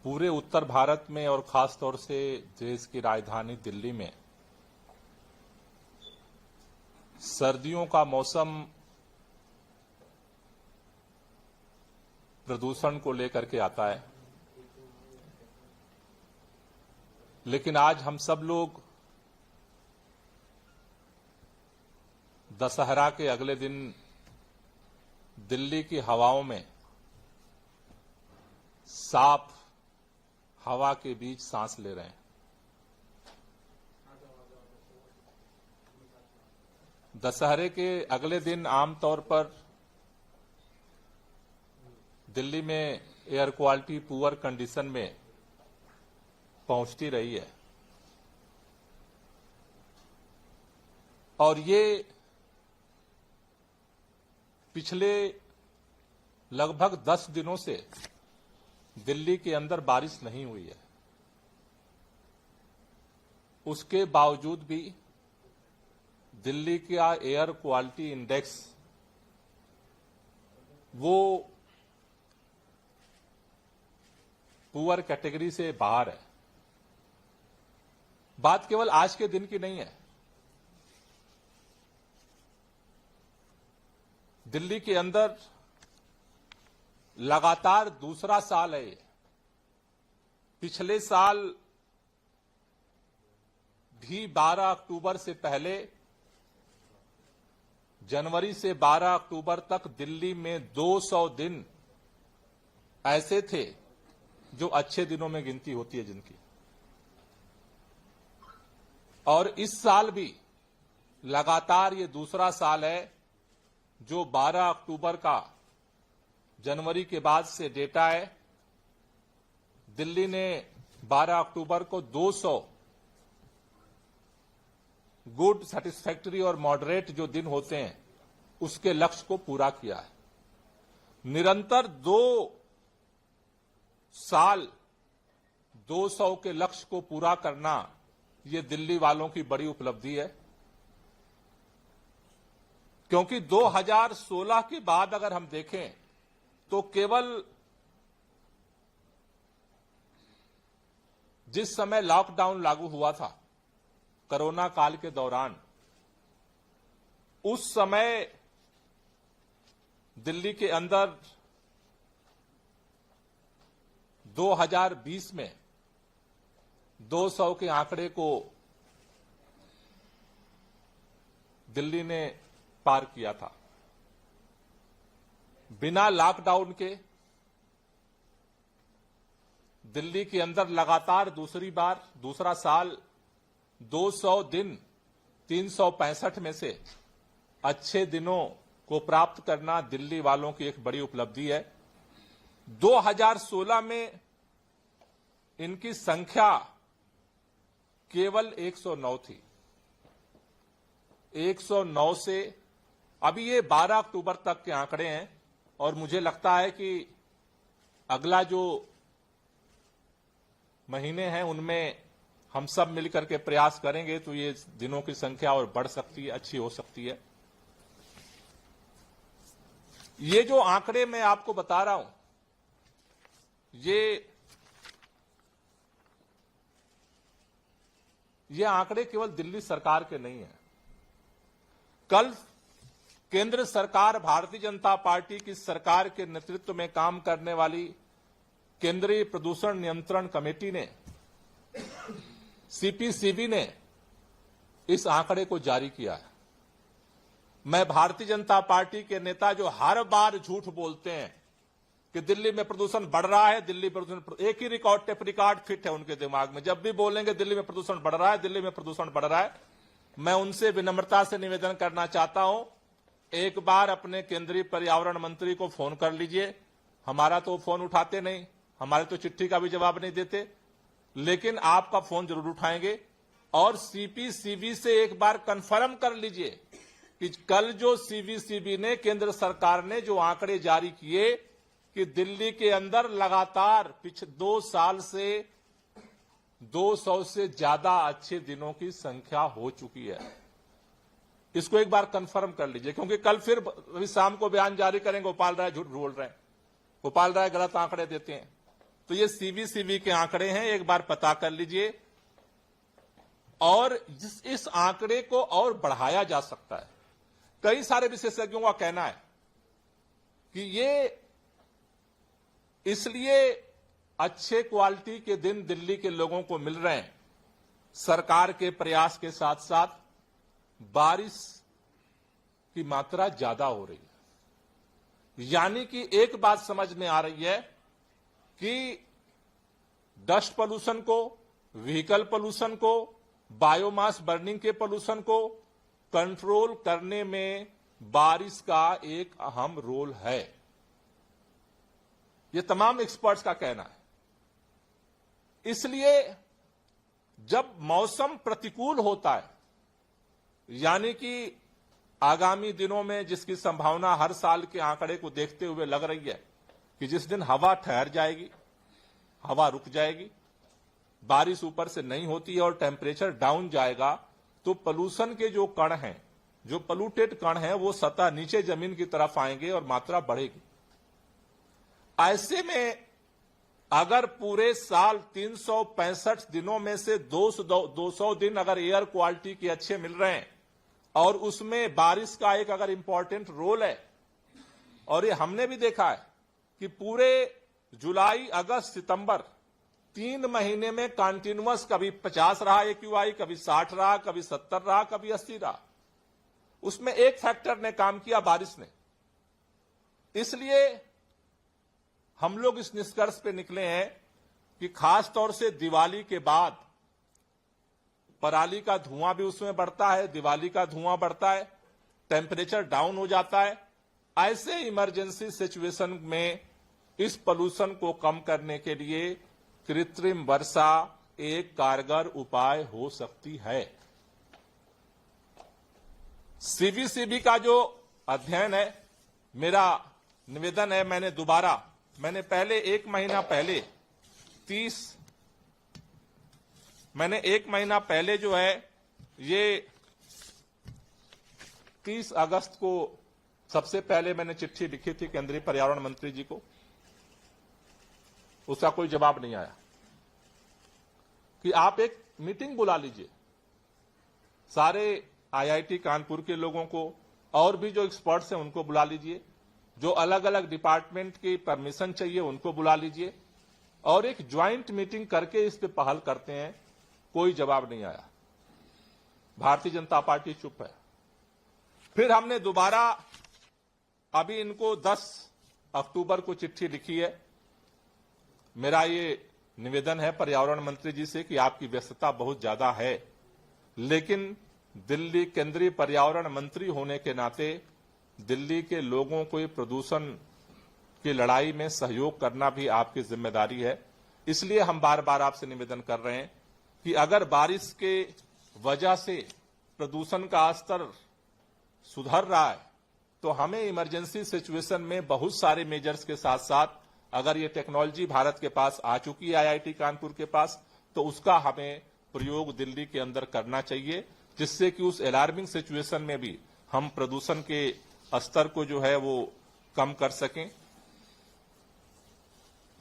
पूरे उत्तर भारत में और खास तौर से देश की राजधानी दिल्ली में सर्दियों का मौसम प्रदूषण को लेकर के आता है, लेकिन आज हम सब लोग दशहरा के अगले दिन दिल्ली की हवाओं में साफ हवा के बीच सांस ले रहे हैं। दशहरे के अगले दिन आमतौर पर दिल्ली में एयर क्वालिटी पुअर कंडीशन में पहुंचती रही है और ये पिछले लगभग 10 दिनों से दिल्ली के अंदर बारिश नहीं हुई है। उसके बावजूद भी दिल्ली का एयर क्वालिटी इंडेक्स वो पुअर कैटेगरी से बाहर है। बात केवल आज के दिन की नहीं है। दिल्ली के अंदर लगातार दूसरा साल है। पिछले साल भी 12 अक्टूबर से पहले जनवरी से 12 अक्टूबर तक दिल्ली में 200 दिन ऐसे थे जो अच्छे दिनों में गिनती होती है जिनकी, और इस साल भी लगातार ये दूसरा साल है जो 12 अक्टूबर का जनवरी के बाद से डेटा है। दिल्ली ने 12 अक्टूबर को 200 गुड, सैटिस्फैक्टरी और मॉडरेट जो दिन होते हैं उसके लक्ष्य को पूरा किया है। निरंतर 2 साल 200 के लक्ष्य को पूरा करना ये दिल्ली वालों की बड़ी उपलब्धि है, क्योंकि 2016 के बाद अगर हम देखें तो केवल जिस समय लॉकडाउन लागू हुआ था कोरोना काल के दौरान, उस समय दिल्ली के अंदर 2020 में 200 के आंकड़े को दिल्ली ने पार किया था। बिना लॉकडाउन के दिल्ली के अंदर लगातार दूसरा साल 200 दिन 365 में से अच्छे दिनों को प्राप्त करना दिल्ली वालों की एक बड़ी उपलब्धि है। 2016 में इनकी संख्या केवल 109 थी। 109 से अभी ये 12 अक्टूबर तक के आंकड़े हैं और मुझे लगता है कि अगला जो महीने हैं उनमें हम सब मिलकर के प्रयास करेंगे तो ये दिनों की संख्या और बढ़ सकती है, अच्छी हो सकती है। ये जो आंकड़े मैं आपको बता रहा हूं, ये आंकड़े केवल दिल्ली सरकार के नहीं हैं। कल केंद्र सरकार, भारतीय जनता पार्टी की सरकार के नेतृत्व में काम करने वाली केंद्रीय प्रदूषण नियंत्रण कमेटी ने, सीपीसीबी ने इस आंकड़े को जारी किया है। मैं भारतीय जनता पार्टी के नेता जो हर बार झूठ बोलते हैं कि दिल्ली में प्रदूषण बढ़ रहा है, दिल्ली प्रदूषण, एक ही टेप रिकॉर्ड फिट है उनके दिमाग में। जब भी बोलेंगे दिल्ली में प्रदूषण बढ़ रहा है, दिल्ली में प्रदूषण बढ़ रहा है, मैं उनसे विनम्रता से निवेदन करना चाहता हूं, एक बार अपने केंद्रीय पर्यावरण मंत्री को फोन कर लीजिए। हमारा तो फोन उठाते नहीं, हमारे तो चिट्ठी का भी जवाब नहीं देते, लेकिन आपका फोन जरूर उठाएंगे और सीपीसीबी से एक बार कंफर्म कर लीजिए कि कल जो सीपीसीबी ने, केंद्र सरकार ने जो आंकड़े जारी किए कि दिल्ली के अंदर लगातार पिछले 2 साल से 200 से ज्यादा अच्छे दिनों की संख्या हो चुकी है, इसको एक बार कंफर्म कर लीजिए, क्योंकि कल फिर अभी शाम को बयान जारी करेंगे गोपाल राय झूठ बोल रहे हैं, गोपाल राय गलत आंकड़े देते हैं। तो ये सीवीसीबी के आंकड़े हैं, एक बार पता कर लीजिए। और इस आंकड़े को और बढ़ाया जा सकता है। कई सारे विशेषज्ञों का कहना है कि ये इसलिए अच्छे क्वालिटी के दिन दिल्ली के लोगों को मिल रहे हैं, सरकार के प्रयास के साथ साथ बारिश की मात्रा ज्यादा हो रही है। यानी कि एक बात समझ में आ रही है कि डस्ट पोल्यूशन को, व्हीकल पोल्यूशन को, बायोमास बर्निंग के पोल्यूशन को कंट्रोल करने में बारिश का एक अहम रोल है। यह तमाम एक्सपर्ट्स का कहना है। इसलिए जब मौसम प्रतिकूल होता है, यानी कि आगामी दिनों में जिसकी संभावना हर साल के आंकड़े को देखते हुए लग रही है कि जिस दिन हवा ठहर जाएगी, हवा रुक जाएगी, बारिश ऊपर से नहीं होती है और टेम्परेचर डाउन जाएगा, तो पोल्यूशन के जो कण हैं, जो पोल्यूटेड कण हैं, वो सतह नीचे जमीन की तरफ आएंगे और मात्रा बढ़ेगी। ऐसे में अगर पूरे साल 365 दिनों में से 200 दिन अगर एयर क्वालिटी के अच्छे मिल रहे हैं और उसमें बारिश का एक अगर इंपॉर्टेंट रोल है, और ये हमने भी देखा है कि पूरे जुलाई, अगस्त, सितंबर 3 महीने में कंटिन्यूअस कभी 50 रहा एक्यूआई, कभी 60 रहा, कभी 70 रहा, कभी 80 रहा। उसमें एक फैक्टर ने काम किया, बारिश ने। इसलिए हम लोग इस निष्कर्ष पे निकले हैं कि खास तौर से दिवाली के बाद पराली का धुआं भी उसमें बढ़ता है, दिवाली का धुआं बढ़ता है, टेम्परेचर डाउन हो जाता है। ऐसे इमरजेंसी सिचुएशन में इस पोल्यूशन को कम करने के लिए कृत्रिम वर्षा एक कारगर उपाय हो सकती है। सीवीसीबी का जो अध्ययन है, मेरा निवेदन है, मैंने पहले 1 महीना पहले मैंने 1 महीना पहले जो है ये 30 अगस्त को सबसे पहले मैंने चिट्ठी लिखी थी केंद्रीय पर्यावरण मंत्री जी को। उसका कोई जवाब नहीं आया कि आप एक मीटिंग बुला लीजिए, सारे आईआईटी कानपुर के लोगों को और भी जो एक्सपर्ट्स हैं उनको बुला लीजिए, जो अलग अलग डिपार्टमेंट की परमिशन चाहिए उनको बुला लीजिए और एक ज्वाइंट मीटिंग करके इस पे पहल करते हैं। कोई जवाब नहीं आया। भारतीय जनता पार्टी चुप है। फिर हमने दोबारा अभी इनको 10 अक्टूबर को चिट्ठी लिखी है। मेरा ये निवेदन है पर्यावरण मंत्री जी से कि आपकी व्यस्तता बहुत ज्यादा है, लेकिन दिल्ली केंद्रीय पर्यावरण मंत्री होने के नाते दिल्ली के लोगों को प्रदूषण की लड़ाई में सहयोग करना भी आपकी जिम्मेदारी है। इसलिए हम बार बार आपसे निवेदन कर रहे हैं कि अगर बारिश के वजह से प्रदूषण का स्तर सुधर रहा है तो हमें इमरजेंसी सिचुएशन में बहुत सारे मेजर्स के साथ साथ अगर ये टेक्नोलॉजी भारत के पास आ चुकी है आईआईटी कानपुर के पास, तो उसका हमें प्रयोग दिल्ली के अंदर करना चाहिए, जिससे कि उस अलार्मिंग सिचुएशन में भी हम प्रदूषण के स्तर को जो है वो कम कर सकें।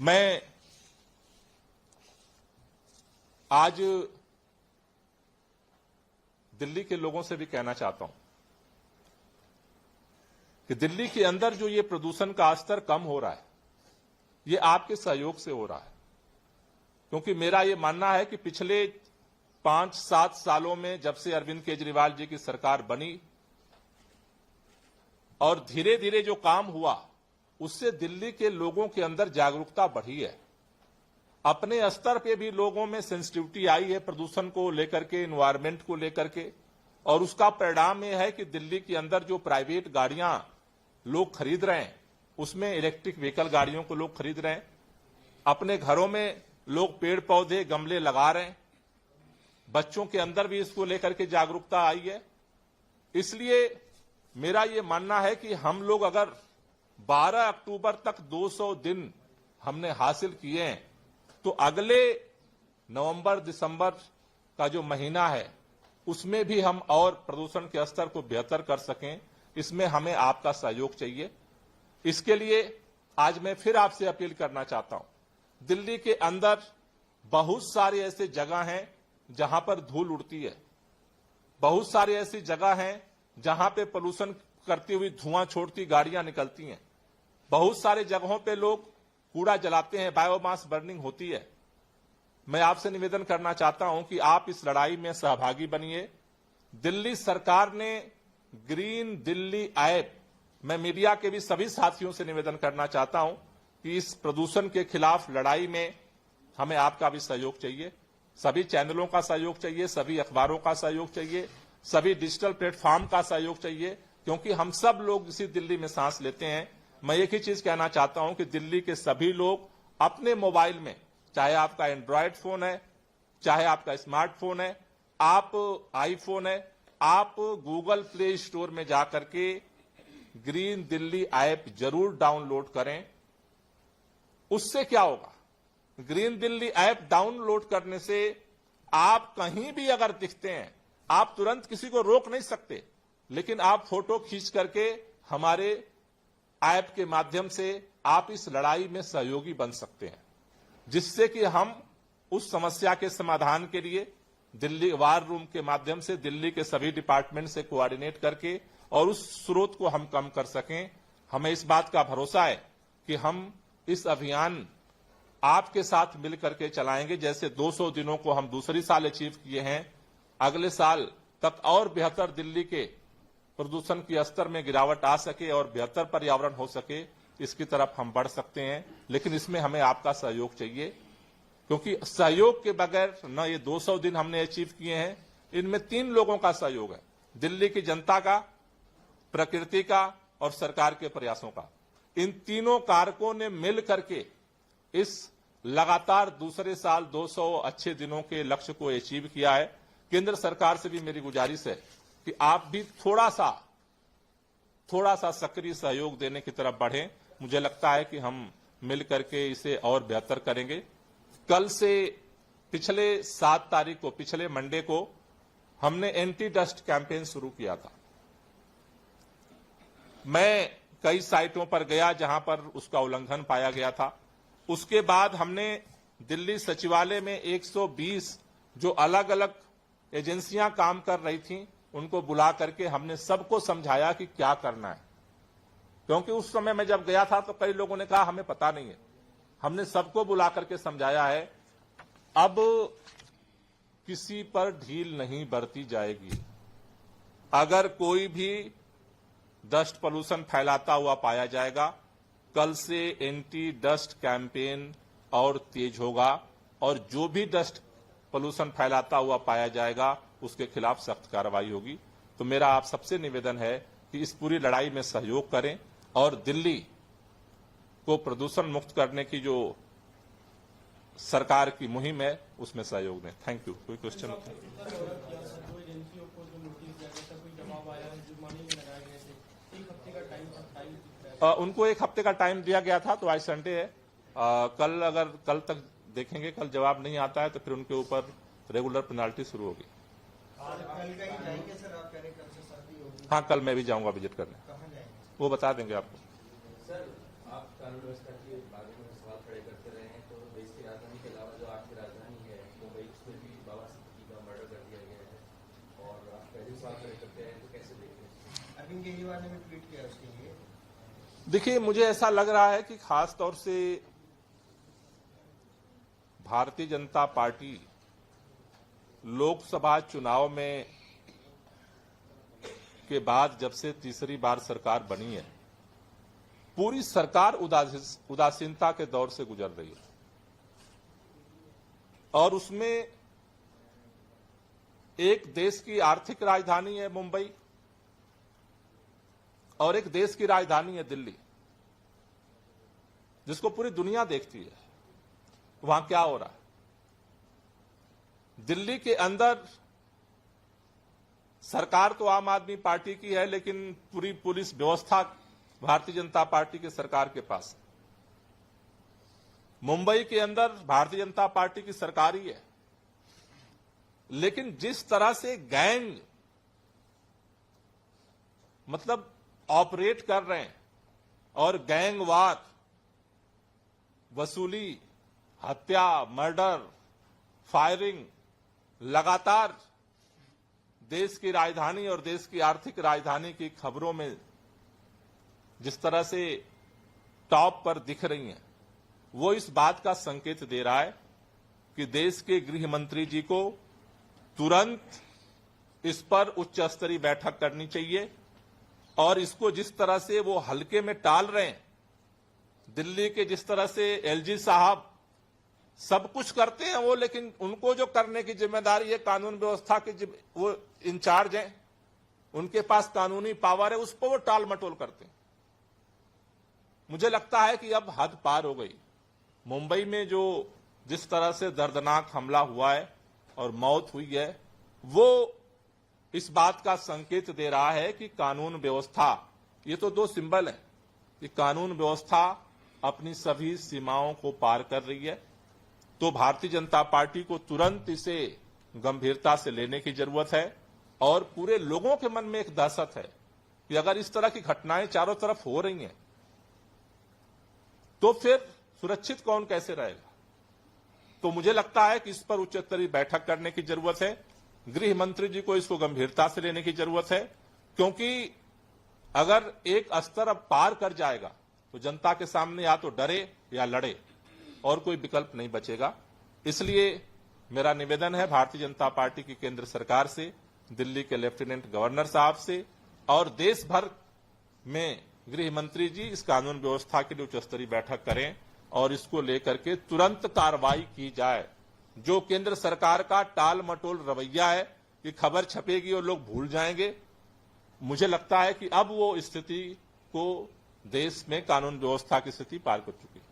मैं आज दिल्ली के लोगों से भी कहना चाहता हूं कि दिल्ली के अंदर जो ये प्रदूषण का स्तर कम हो रहा है, ये आपके सहयोग से हो रहा है। क्योंकि मेरा ये मानना है कि पिछले 5-7 सालों में जब से अरविंद केजरीवाल जी की सरकार बनी और धीरे धीरे जो काम हुआ, उससे दिल्ली के लोगों के अंदर जागरूकता बढ़ी है। अपने स्तर पे भी लोगों में सेंसिटिविटी आई है प्रदूषण को लेकर के, एनवायरमेंट को लेकर के, और उसका परिणाम यह है कि दिल्ली के अंदर जो प्राइवेट गाड़ियां लोग खरीद रहे हैं, उसमें इलेक्ट्रिक व्हीकल गाड़ियों को लोग खरीद रहे हैं। अपने घरों में लोग पेड़ पौधे गमले लगा रहे हैं। बच्चों के अंदर भी इसको लेकर के जागरूकता आई है। इसलिए मेरा ये मानना है कि हम लोग अगर 12 अक्टूबर तक 200 दिन हमने हासिल किए हैं, तो अगले नवंबर दिसंबर का जो महीना है उसमें भी हम और प्रदूषण के स्तर को बेहतर कर सकें, इसमें हमें आपका सहयोग चाहिए। इसके लिए आज मैं फिर आपसे अपील करना चाहता हूं दिल्ली के अंदर बहुत सारी ऐसी जगह हैं जहां पर धूल उड़ती है, बहुत सारी ऐसी जगह हैं जहां पे पोल्यूशन करती हुई धुआं छोड़ती गाड़ियां निकलती हैं, बहुत सारे जगहों पे लोग कूड़ा जलाते हैं, बायोमास बर्निंग होती है। मैं आपसे निवेदन करना चाहता हूं कि आप इस लड़ाई में सहभागी बनिए। दिल्ली सरकार ने ग्रीन दिल्ली ऐप, मैं मीडिया के भी सभी साथियों से निवेदन करना चाहता हूं कि इस प्रदूषण के खिलाफ लड़ाई में हमें आपका भी सहयोग चाहिए, सभी चैनलों का सहयोग चाहिए, सभी अखबारों का सहयोग चाहिए, सभी डिजिटल प्लेटफॉर्म का सहयोग चाहिए, क्योंकि हम सब लोग इसी दिल्ली में सांस लेते हैं। मैं एक ही चीज कहना चाहता हूं कि दिल्ली के सभी लोग अपने मोबाइल में, चाहे आपका एंड्रॉयड फोन है, चाहे आपका स्मार्टफोन है, आप आईफोन है, आप गूगल प्ले स्टोर में जाकर के ग्रीन दिल्ली ऐप जरूर डाउनलोड करें। उससे क्या होगा, ग्रीन दिल्ली ऐप डाउनलोड करने से आप कहीं भी अगर दिखते हैं, आप तुरंत किसी को रोक नहीं सकते, लेकिन आप फोटो खींच करके हमारे ऐप के माध्यम से आप इस लड़ाई में सहयोगी बन सकते हैं, जिससे कि हम उस समस्या के समाधान के लिए दिल्ली वार रूम के माध्यम से दिल्ली के सभी डिपार्टमेंट से कोऑर्डिनेट करके और उस स्रोत को हम कम कर सकें। हमें इस बात का भरोसा है कि हम इस अभियान आपके साथ मिलकर के चलाएंगे। जैसे 200 दिनों को हम दूसरी साल अचीव किए हैं, अगले साल तक और बेहतर दिल्ली के प्रदूषण के स्तर में गिरावट आ सके और बेहतर पर्यावरण हो सके, इसकी तरफ हम बढ़ सकते हैं। लेकिन इसमें हमें आपका सहयोग चाहिए, क्योंकि सहयोग के बगैर न ये 200 दिन हमने अचीव किए हैं, इनमें 3 लोगों का सहयोग है, दिल्ली की जनता का, प्रकृति का और सरकार के प्रयासों का। इन तीनों कारकों ने मिल करके इस लगातार दूसरे साल 200 अच्छे दिनों के लक्ष्य को अचीव किया है। केंद्र सरकार से भी मेरी गुजारिश है कि आप भी थोड़ा सा सक्रिय सहयोग देने की तरफ बढ़ें। मुझे लगता है कि हम मिल करके इसे और बेहतर करेंगे। कल से पिछले 7 तारीख को, पिछले मंडे को हमने एंटी डस्ट कैंपेन शुरू किया था। मैं कई साइटों पर गया जहां पर उसका उल्लंघन पाया गया था। उसके बाद हमने दिल्ली सचिवालय में 120 जो अलग अलग एजेंसियां काम कर रही थीं, उनको बुला करके हमने सबको समझाया कि क्या करना है, क्योंकि उस समय मैं जब गया था तो कई लोगों ने कहा हमें पता नहीं है। हमने सबको बुला करके समझाया है, अब किसी पर ढील नहीं बरती जाएगी। अगर कोई भी डस्ट पोल्यूशन फैलाता हुआ पाया जाएगा, कल से एंटी डस्ट कैंपेन और तेज होगा और जो भी डस्ट पोल्यूशन फैलाता हुआ पाया जाएगा उसके खिलाफ सख्त कार्रवाई होगी। तो मेरा आप सबसे निवेदन है कि इस पूरी लड़ाई में सहयोग करें और दिल्ली को प्रदूषण मुक्त करने की जो सरकार की मुहिम है उसमें सहयोग दें। Thank you. कोई क्वेश्चन? उनको 1 हफ्ते का टाइम दिया गया था, तो आज संडे है। कल तक देखेंगे, कल जवाब नहीं आता है तो फिर उनके ऊपर रेगुलर पेनाल्टी शुरू होगी। हाँ, कल मैं भी जाऊंगा विजिट करने, वो बता देंगे आपको। सर, आप कानून व्यवस्था के बारे में सवाल खड़े करते रहे हैं, तो देश की राजधानी के अलावा जो आपकी राजधानी है मुंबई, उसमें भी बाबा सिद्दीकी का मर्डर कर दिया गया है और आप पहले सवाल खड़े करते हैं, तो कैसे देखते हैं? अरविंद केजरीवाल ने भी ट्वीट किया उसके लिए। देखिए, मुझे ऐसा लग रहा है कि खास तौर से भारतीय जनता पार्टी लोकसभा चुनाव में के बाद जब से तीसरी बार सरकार बनी है, पूरी सरकार उदासीनता के दौर से गुजर रही है और उसमें एक देश की आर्थिक राजधानी है मुंबई और एक देश की राजधानी है दिल्ली, जिसको पूरी दुनिया देखती है। वहां क्या हो रहा है? दिल्ली के अंदर सरकार तो आम आदमी पार्टी की है, लेकिन पूरी पुलिस व्यवस्था भारतीय जनता पार्टी की सरकार के पास है। मुंबई के अंदर भारतीय जनता पार्टी की सरकार ही है, लेकिन जिस तरह से गैंग मतलब ऑपरेट कर रहे हैं और गैंगवार, वसूली हत्या, मर्डर, फायरिंग लगातार देश की राजधानी और देश की आर्थिक राजधानी की खबरों में जिस तरह से टॉप पर दिख रही हैं, वो इस बात का संकेत दे रहा है कि देश के गृह मंत्री जी को तुरंत इस पर उच्च स्तरीय बैठक करनी चाहिए और इसको जिस तरह से वो हल्के में टाल रहे हैं, दिल्ली के जिस तरह से एलजी साहब सब कुछ करते हैं वो, लेकिन उनको जो करने की जिम्मेदारी है कानून व्यवस्था की, वो इंचार्ज हैं, उनके पास कानूनी पावर है, उस पर वो टाल मटोल करते हैं। मुझे लगता है कि अब हद पार हो गई। मुंबई में जो जिस तरह से दर्दनाक हमला हुआ है और मौत हुई है, वो इस बात का संकेत दे रहा है कि कानून व्यवस्था, ये तो दो सिंबल है कि कानून व्यवस्था अपनी सभी सीमाओं को पार कर रही है। तो भारतीय जनता पार्टी को तुरंत इसे गंभीरता से लेने की जरूरत है और पूरे लोगों के मन में एक दहशत है कि अगर इस तरह की घटनाएं चारों तरफ हो रही हैं तो फिर सुरक्षित कौन कैसे रहेगा। तो मुझे लगता है कि इस पर उच्च स्तरीय बैठक करने की जरूरत है। गृह मंत्री जी को इसको गंभीरता से लेने की जरूरत है, क्योंकि अगर एक स्तर अब पार कर जाएगा तो जनता के सामने या तो डरे या लड़े और कोई विकल्प नहीं बचेगा। इसलिए मेरा निवेदन है भारतीय जनता पार्टी की केंद्र सरकार से, दिल्ली के लेफ्टिनेंट गवर्नर साहब से और देश भर में गृह मंत्री जी इस कानून व्यवस्था के लिए उच्च स्तरीय बैठक करें और इसको लेकर के तुरंत कार्रवाई की जाए। जो केंद्र सरकार का टाल मटोल रवैया है कि खबर छपेगी और लोग भूल जाएंगे, मुझे लगता है कि अब वो स्थिति को, देश में कानून व्यवस्था की स्थिति पार कर चुकी है।